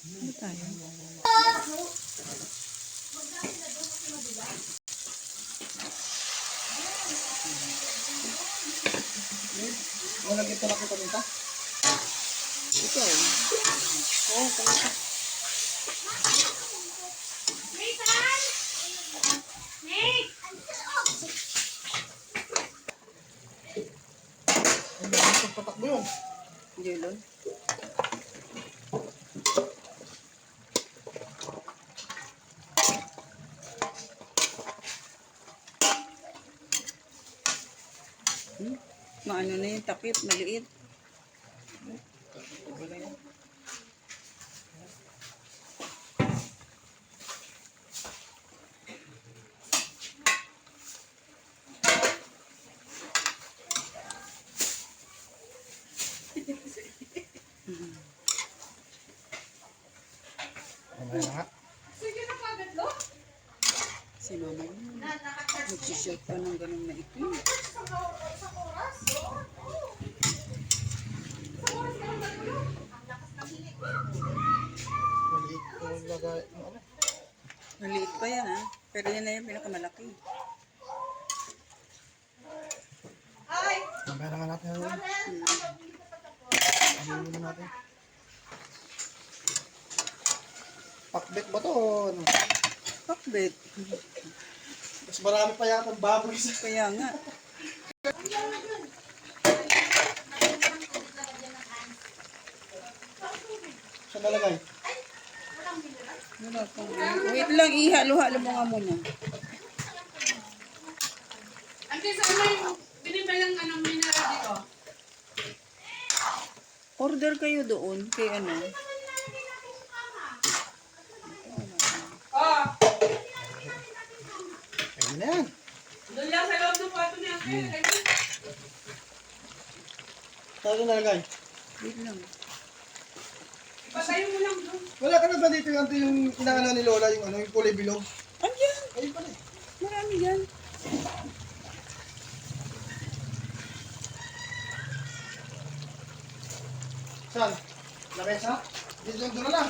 Ano tayo? Wala kita na kita nita. Ikaw. Oo, kalita. Ang dami kong patakbo yun. Jelon. Maano na yung takip, maliit. Ano na nga? Si mama yun. Nagsishot pa ng ganun na ito. Maliit ko lagay. Ano? Maliit pa yan ha. Pero yan na yung pinakamalaki. Ang pera nga natin. Ano muna natin? Pakbet ba to? Ano? Pakbet. Mas marami pa yata ang baboy sa... Kaya nga. Siya nalagay. Wala pang wait lang, ihalo-halo mo nga muna. Ante, sa ano yung binibalang anong mineral dito? Order kayo doon kay ano. Oh, Ayun na yan. doon lang sa loob ng kwarto niya. Saan ko nalagay? Wait lang. Patayin mo lang doon. Wala ka na ba dito yung inaano ni Lola, yung ano, yung kulay bilog? Andiyan. Ayun pala eh. Marami yan. Saan? Lamesa? Dito doon na lang.